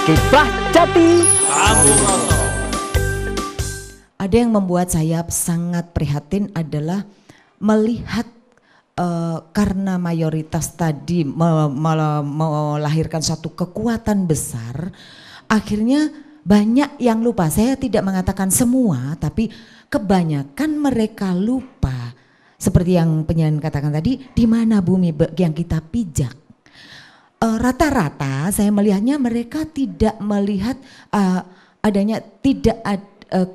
Kibah Jati. Ada yang membuat saya sangat prihatin adalah melihat karena mayoritas tadi melahirkan satu kekuatan besar, akhirnya banyak yang lupa. Saya tidak mengatakan semua, tapi kebanyakan mereka lupa. Seperti yang penyanyi katakan tadi, di mana bumi yang kita pijak. Rata-rata saya melihatnya mereka tidak melihat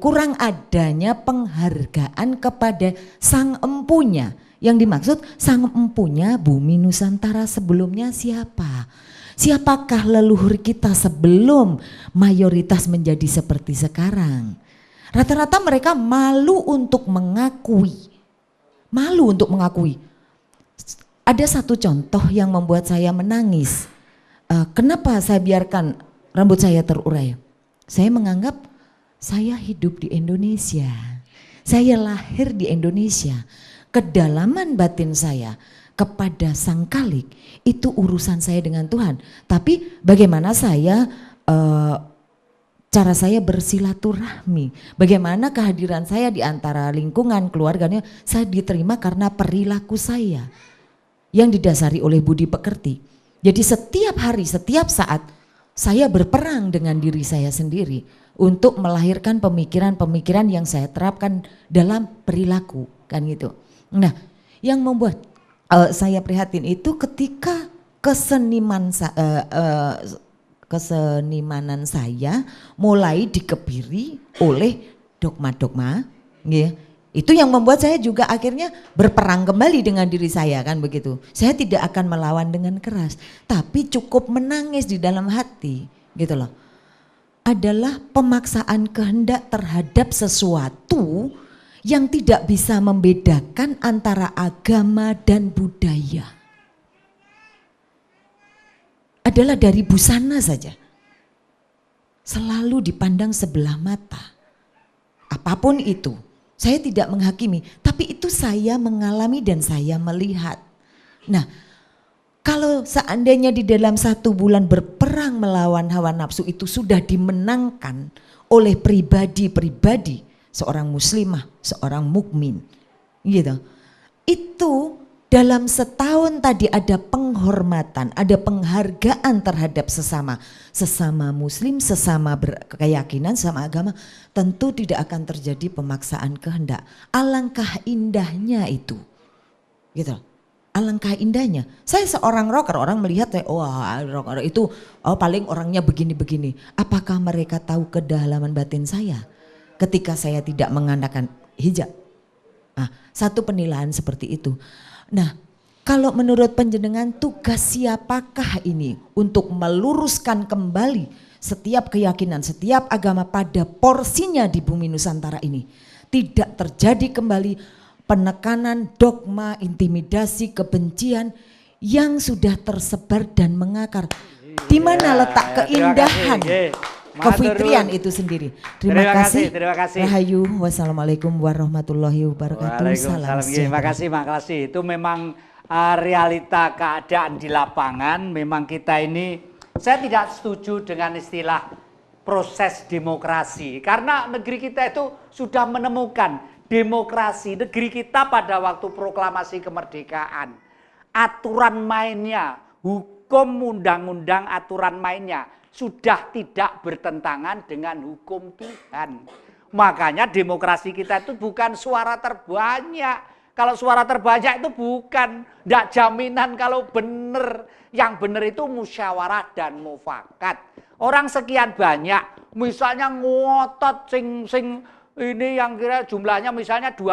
kurang adanya penghargaan kepada sang empunya. Yang dimaksud sang empunya bumi Nusantara sebelumnya siapa? Siapakah leluhur kita sebelum mayoritas menjadi seperti sekarang? Rata-rata mereka malu untuk mengakui. Ada satu contoh yang membuat saya menangis. Kenapa saya biarkan rambut saya terurai? Saya menganggap saya hidup di Indonesia. Saya lahir di Indonesia. Kedalaman batin saya kepada Sang Khalik itu urusan saya dengan Tuhan. Tapi bagaimana cara saya bersilaturahmi, bagaimana kehadiran saya di antara lingkungan keluarganya, saya diterima karena perilaku saya yang didasari oleh budi pekerti. Jadi setiap hari, setiap saat saya berperang dengan diri saya sendiri untuk melahirkan pemikiran-pemikiran yang saya terapkan dalam perilaku, kan gitu. Nah, yang membuat saya prihatin itu ketika kesenimanan saya mulai dikebiri oleh dogma-dogma, ya. Itu yang membuat saya juga akhirnya berperang kembali dengan diri saya, kan begitu. Saya tidak akan melawan dengan keras, tapi cukup menangis di dalam hati, gitu loh. Adalah pemaksaan kehendak terhadap sesuatu yang tidak bisa membedakan antara agama dan budaya. Adalah dari busana saja. Selalu dipandang sebelah mata. Apapun itu, saya tidak menghakimi, tapi itu saya mengalami dan saya melihat. Nah, kalau seandainya di dalam 1 bulan berperang melawan hawa nafsu itu sudah dimenangkan oleh pribadi-pribadi, seorang muslimah, seorang mukmin, gitu. Itu dalam setahun tadi ada penghormatan, ada penghargaan terhadap sesama muslim, sesama berkeyakinan, sama agama, tentu tidak akan terjadi pemaksaan kehendak. Alangkah indahnya itu, gitu. Alangkah indahnya. Saya seorang rocker, orang melihat rocker itu paling orangnya begini-begini. Apakah mereka tahu kedalaman batin saya ketika saya tidak mengenakan hijab? Nah, satu penilaian seperti itu. Nah, kalau menurut panjenengan tugas siapakah ini untuk meluruskan kembali setiap keyakinan, setiap agama pada porsinya di bumi Nusantara ini? Tidak terjadi kembali penekanan, dogma, intimidasi, kebencian yang sudah tersebar dan mengakar. Di mana letak keindahan kefitrian itu sendiri? Terima kasih. Rahayu. Wassalamualaikum warahmatullahi wabarakatuh. Waalaikumsalam. Terima kasih. Itu memang realita keadaan di lapangan. Memang kita ini, saya tidak setuju dengan istilah proses demokrasi. Karena negeri kita itu sudah menemukan demokrasi. Negeri kita pada waktu proklamasi kemerdekaan, aturan mainnya, hukum undang-undang aturan mainnya sudah tidak bertentangan dengan hukum Tuhan. Makanya demokrasi kita itu bukan suara terbanyak. Kalau suara terbanyak itu bukan, tidak jaminan kalau benar. Yang benar itu musyawarah dan mufakat. Orang sekian banyak, misalnya ngotot sing ini yang kira jumlahnya misalnya 20,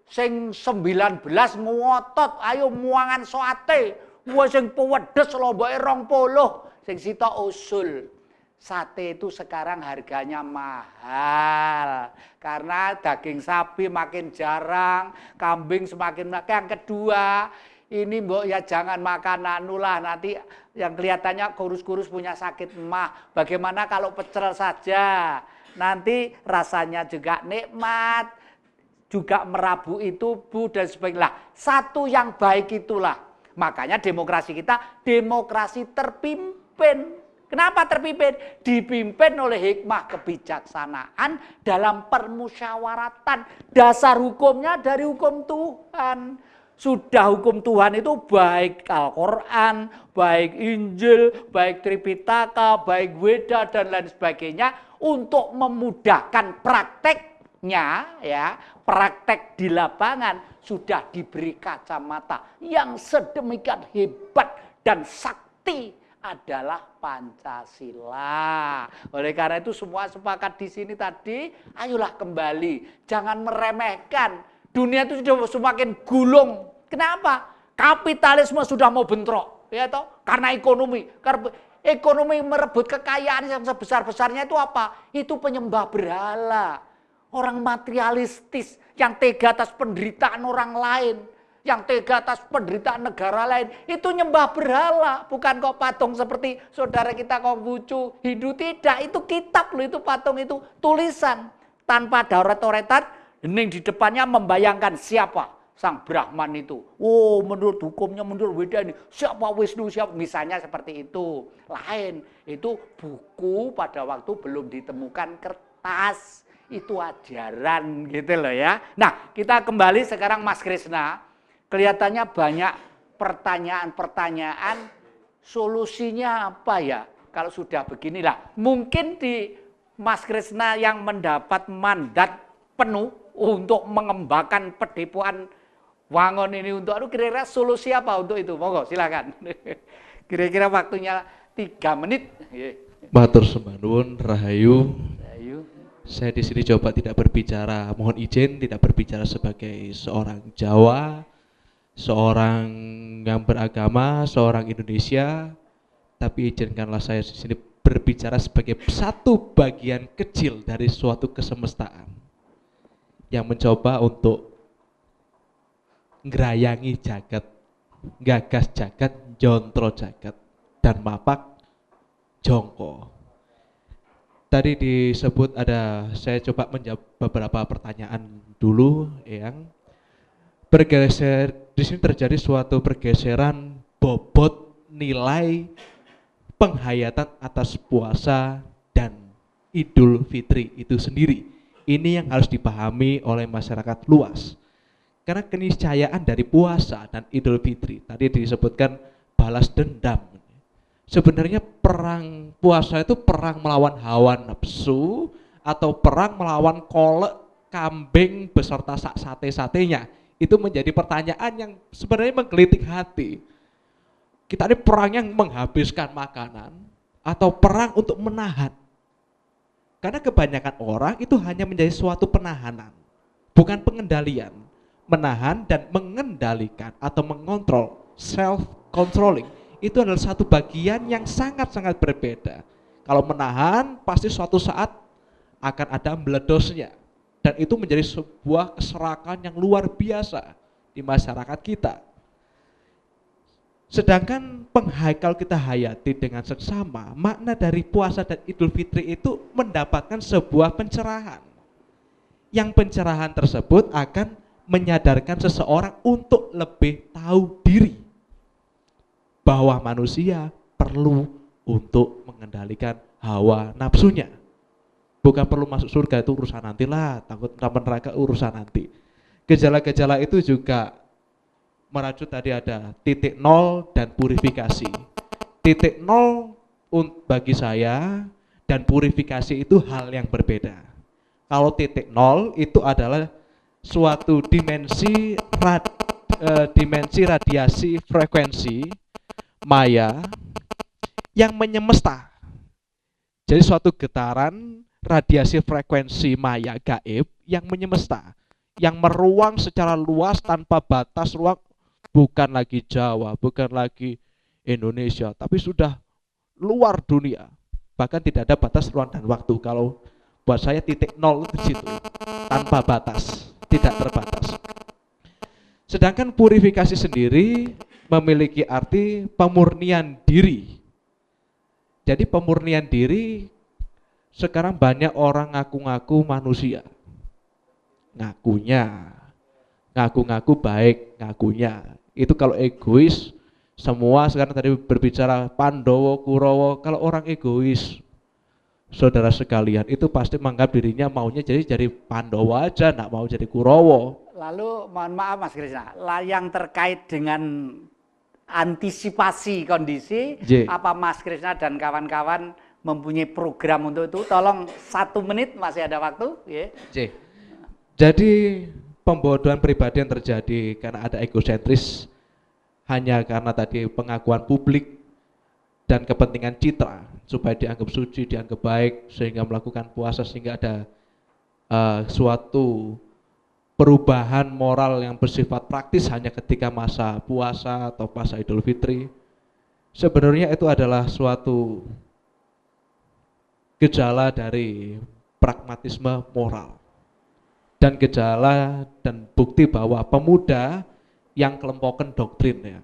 sing 19 ngotot, ayo muangan soate, sing pewedes lomboke 20. Sing sita usul. Sate itu sekarang harganya mahal. Karena daging sapi makin jarang, kambing semakin mahal. Yang kedua, ini mbok ya jangan makan anu lah, nanti yang kelihatannya kurus-kurus punya sakit emah. Bagaimana kalau pecel saja? Nanti rasanya juga nikmat, juga merabui tubuh dan sebagainya. Satu yang baik itulah. Makanya demokrasi kita demokrasi terpimpin, Kenapa terpimpin? Dipimpin oleh hikmah kebijaksanaan dalam permusyawaratan. Dasar hukumnya dari hukum Tuhan. Sudah hukum Tuhan itu baik Al-Quran, baik Injil, baik Tripitaka, baik Weda dan lain sebagainya untuk memudahkan prakteknya, ya, praktek di lapangan sudah diberi kacamata yang sedemikian hebat dan sakti adalah Pancasila. Oleh karena itu semua sepakat di sini tadi, ayolah kembali, jangan meremehkan. Dunia itu sudah semakin gulung. Kenapa? Kapitalisme sudah mau bentrok, ya toh? Karena ekonomi. Ekonomi merebut kekayaan yang sebesar-besarnya itu apa? Itu penyembah berhala. Orang materialistis yang tega atas penderitaan orang lain. Yang tega atas penderitaan negara lain, itu nyembah berhala, bukan kok patung seperti saudara kita Konghucu, Hindu, tidak, itu kitab loh, itu patung, itu tulisan tanpa ada oret-oretan, hening di depannya membayangkan siapa sang Brahman itu. Oh, menurut hukumnya, menurut Weda ini, siapa Wisnu, siapa, misalnya seperti itu. Lain, itu buku pada waktu belum ditemukan kertas, itu ajaran gitu loh ya. Nah, kita kembali sekarang Mas Krisna. Kelihatannya banyak pertanyaan-pertanyaan, solusinya apa ya? Kalau sudah beginilah, mungkin di Mas Krisna yang mendapat mandat penuh untuk mengembangkan Padepokan Wangon ini untuk, kira-kira solusi apa untuk itu? Monggo silakan. Kira-kira waktunya 3 menit. Matur sembah nuwun, rahayu. Ayo. Saya di sini coba tidak berbicara, mohon izin tidak berbicara sebagai seorang Jawa, seorang yang beragama, seorang Indonesia, tapi izinkanlah saya di sini berbicara sebagai satu bagian kecil dari suatu kesemestaan yang mencoba untuk ngerayangi jagat, gagas jagat, jontro jagat, dan mapak jongko. Tadi disebut saya coba menjawab beberapa pertanyaan dulu yang bergeser, di sini terjadi suatu pergeseran bobot nilai penghayatan atas puasa dan Idul Fitri itu sendiri. Ini yang harus dipahami oleh masyarakat luas. Karena keniscayaan dari puasa dan Idul Fitri, tadi disebutkan balas dendam. Sebenarnya perang puasa itu perang melawan hawa nafsu atau perang melawan kolek kambing beserta sate-satenya. Itu menjadi pertanyaan yang sebenarnya menggelitik hati. Kita ini perang yang menghabiskan makanan atau perang untuk menahan. Karena kebanyakan orang itu hanya menjadi suatu penahanan, bukan pengendalian. Menahan dan mengendalikan atau mengontrol, self-controlling, itu adalah satu bagian yang sangat-sangat berbeda. Kalau menahan, pasti suatu saat akan ada meledosnya. Dan itu menjadi sebuah keserakan yang luar biasa di masyarakat kita. Sedangkan kalau kita hayati dengan seksama, makna dari puasa dan Idul Fitri itu mendapatkan sebuah pencerahan. Yang pencerahan tersebut akan menyadarkan seseorang untuk lebih tahu diri. Bahwa manusia perlu untuk mengendalikan hawa nafsunya. Bukan perlu masuk surga, itu urusan nantilah, takut neraka urusan nanti. Gejala-gejala itu juga merajut tadi ada titik nol dan purifikasi. Titik nol bagi saya dan purifikasi itu hal yang berbeda. Kalau titik nol itu adalah suatu dimensi radiasi frekuensi maya yang menyemesta. Jadi suatu getaran radiasi frekuensi maya gaib yang menyemesta, yang meruang secara luas tanpa batas ruang, bukan lagi Jawa, bukan lagi Indonesia, tapi sudah luar dunia. Bahkan tidak ada batas ruang dan waktu. Kalau buat saya titik nol di situ, tanpa batas, tidak terbatas. Sedangkan purifikasi sendiri memiliki arti pemurnian diri. Jadi pemurnian diri, sekarang banyak orang ngaku-ngaku manusia. Ngaku-ngaku baik, ngakunya. Itu kalau egois, Semua sekarang tadi berbicara Pandowo, Kurowo, kalau orang egois, saudara sekalian, itu pasti menganggap dirinya maunya jadi Pandowo aja, enggak mau jadi Kurowo. Lalu mohon maaf Mas Krisna, yang terkait dengan antisipasi kondisi, apa Mas Krisna dan kawan-kawan mempunyai program untuk itu? Tolong 1 menit, masih ada waktu. Jadi pembodohan pribadi yang terjadi karena ada egosentris, hanya karena tadi pengakuan publik dan kepentingan citra supaya dianggap suci, dianggap baik, sehingga melakukan puasa sehingga ada suatu perubahan moral yang bersifat praktis hanya ketika masa puasa atau masa Idul Fitri. Sebenarnya itu adalah suatu gejala dari pragmatisme moral dan gejala dan bukti bahwa pemuda yang kelompokan doktrin ya.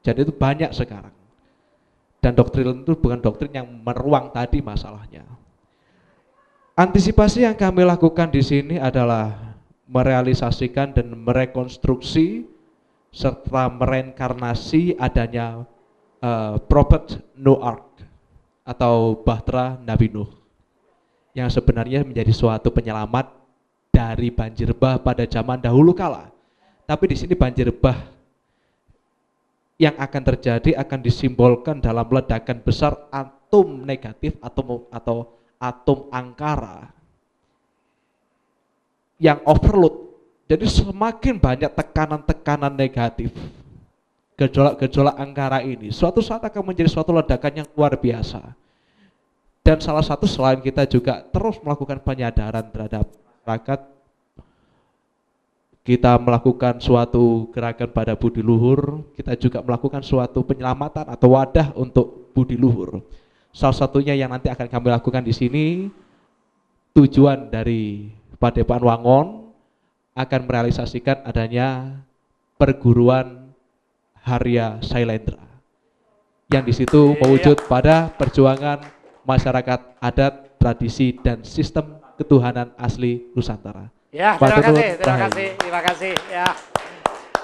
Jadi itu banyak sekarang. Dan doktrin itu bukan doktrin yang meruang tadi masalahnya. Antisipasi yang kami lakukan di sini adalah merealisasikan dan merekonstruksi serta mereinkarnasi adanya Prophet Noah atau Bahtera Nabi Nuh yang sebenarnya menjadi suatu penyelamat dari banjir bah pada zaman dahulu kala. Tapi di sini banjir bah yang akan terjadi akan disimbolkan dalam ledakan besar atom negatif atau atom angkara yang overload. Jadi semakin banyak tekanan-tekanan negatif, gejolak-gejolak angkara ini suatu saat akan menjadi suatu ledakan yang luar biasa. Dan salah satu selain kita juga terus melakukan penyadaran terhadap masyarakat, kita melakukan suatu gerakan pada budi luhur, kita juga melakukan suatu penyelamatan atau wadah untuk budi luhur. Salah satunya yang nanti akan kami lakukan di sini, tujuan dari Padepokan Wangon akan merealisasikan adanya perguruan Harya Sailendra yang di situ mewujud pada perjuangan masyarakat adat, tradisi dan sistem ketuhanan asli Nusantara. Ya, terima kasih.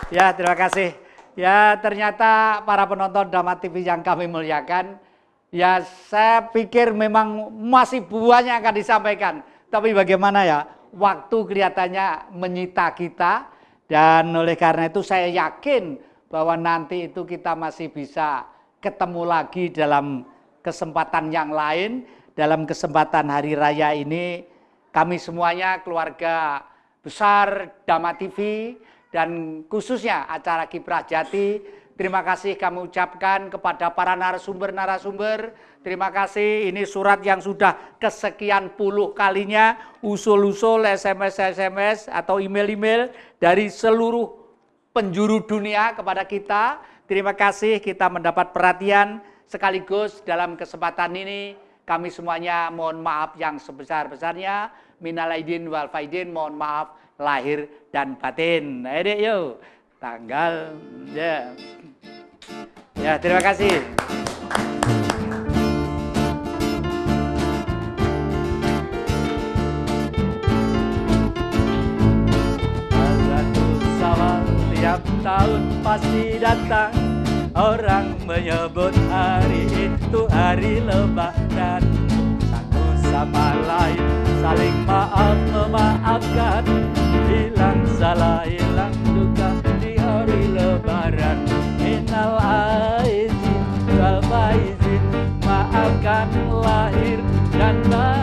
Ya, terima kasih. Ya, ternyata para penonton Dhamma TV yang kami muliakan, ya saya pikir memang masih banyak akan disampaikan. Tapi bagaimana ya, waktu kelihatannya menyita kita, dan oleh karena itu saya yakin bahwa nanti itu kita masih bisa ketemu lagi dalam kesempatan yang lain. Dalam kesempatan hari raya ini, kami semuanya keluarga besar Dhamma TV dan khususnya acara Kiprah Jati, terima kasih kami ucapkan kepada para narasumber. Terima kasih, ini surat yang sudah kesekian puluh kalinya, usul-usul SMS atau email-email dari seluruh penjuru dunia kepada kita. Terima kasih kita mendapat perhatian, sekaligus dalam kesempatan ini kami semuanya mohon maaf yang sebesar-besarnya. Minal aidin wal faidin, mohon maaf lahir dan batin. Ayo yuk, tanggal ya. Ya, terima kasih. Tiap tahun pasti datang, orang menyebut hari itu hari Lebaran. Satu sama lain saling maaf memaafkan, hilang salah hilang duka di hari Lebaran. Minal aizin wal faizin, maafkan lahir dan batin.